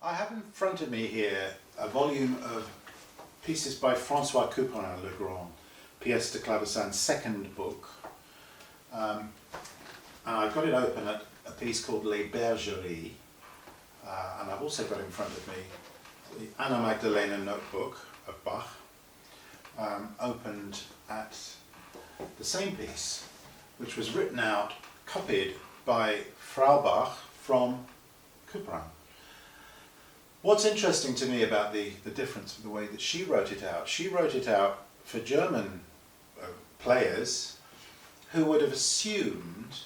I have in front of me here a volume of pieces by François Couperin, Le Grand, Pièces de Clavecin, second book. And I've got it open at a piece called Les Barricades, and I've also got in front of me the Anna Magdalena notebook of Bach, opened at the same piece, which was written out, copied by Frau Bach from Couperin. What's interesting to me about the difference with the way that she wrote it out for German players who would have assumed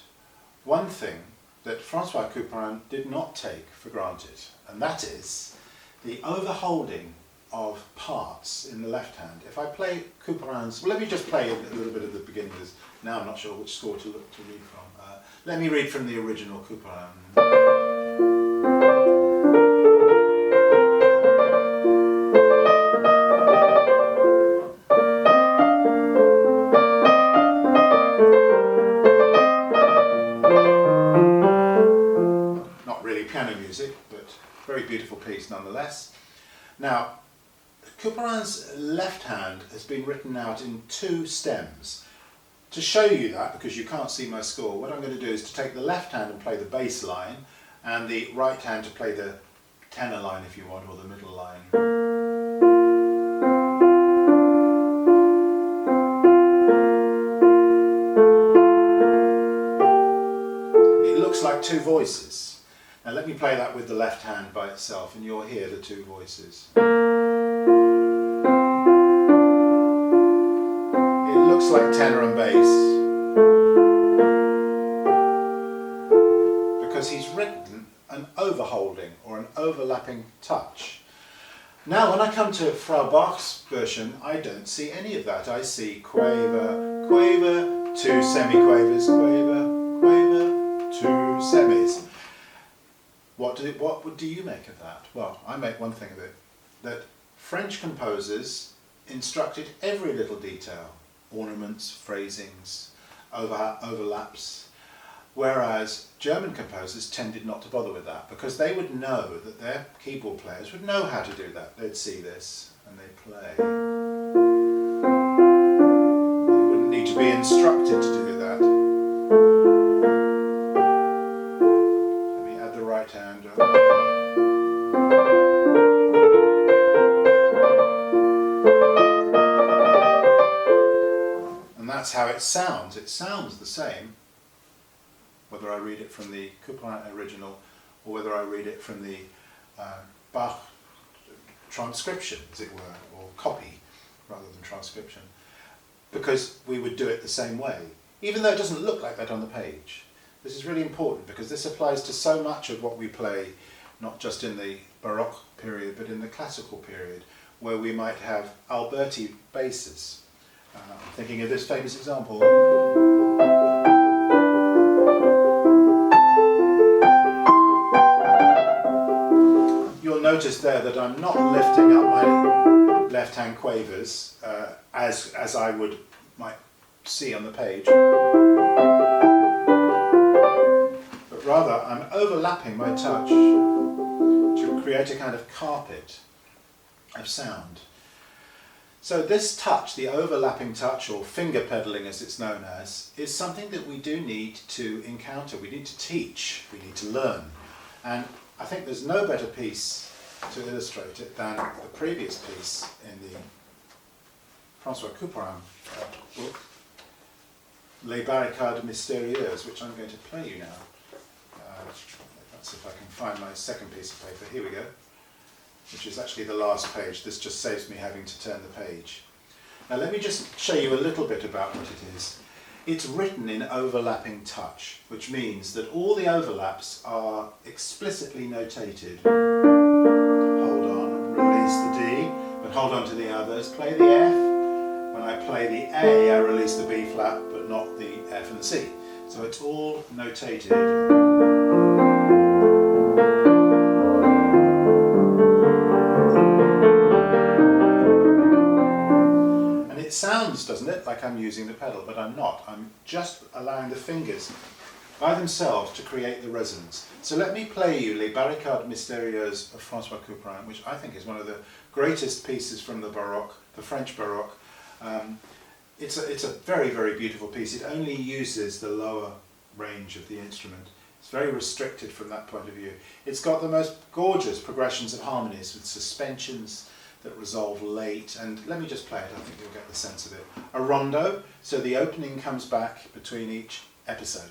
one thing that François Couperin did not take for granted, and that is the overholding of parts in the left hand. If I play Couperin's, well, let me just play a little bit of the beginning. Now I'm not sure which score to read from. Let me read from the original Couperin. Piano music, but very beautiful piece nonetheless. Now, Couperin's left hand has been written out in two stems. To show you that, because you can't see my score, what I'm going to do is to take the left hand and play the bass line, and the right hand to play the tenor line if you want, or the middle line. It looks like two voices. Now let me play that with the left hand by itself, and you'll hear the two voices. It looks like tenor and bass, because he's written an overholding or an overlapping touch. Now when I come to Frau Bach's version, I don't see any of that. I see quaver, quaver, two semiquavers, quaver, quaver, two semis. What do you make of that? Well, I make one thing of it, that French composers instructed every little detail, ornaments, phrasings, overlaps, whereas German composers tended not to bother with that, because they would know that their keyboard players would know how to do that. They'd see this and they'd play. They wouldn't need to be instructed to do that. Right hand. And that's how it sounds. It sounds the same, whether I read it from the Couperin original or whether I read it from the Bach transcription, as it were, or copy rather than transcription, because we would do it the same way, even though it doesn't look like that on the page. This is really important because this applies to so much of what we play, not just in the Baroque period, but in the classical period, where we might have Alberti basses. I'm thinking of this famous example. You'll notice there that I'm not lifting up my left-hand quavers as I might see on the page. Rather, I'm overlapping my touch to create a kind of carpet of sound. So this touch, the overlapping touch, or finger pedaling as it's known as, is something that we do need to encounter, we need to teach, we need to learn. And I think there's no better piece to illustrate it than the previous piece in the François Couperin book, Les Barricades Mystérieuses, which I'm going to play you now. Let's see if I can find my second piece of paper. Here we go, which is actually the last page. This just saves me having to turn the page. Now let me just show you a little bit about what it is. It's written in overlapping touch, which means that all the overlaps are explicitly notated. Hold on, release the D, but hold on to the others. Play the F. When I play the A, I release the B flat, but not the F and the C. So it's all notated. It sounds, doesn't it, like I'm using the pedal, but I'm not. I'm just allowing the fingers by themselves to create the resonance. So let me play you Les Barricades Mystérieuses of François Couperin, which I think is one of the greatest pieces from the Baroque, the French Baroque. It's a very, very beautiful piece. It only uses the lower range of the instrument. It's very restricted from that point of view. It's got the most gorgeous progressions of harmonies with suspensions that resolve late, and let me just play it, I think you'll get the sense of it. A rondo, so the opening comes back between each episode.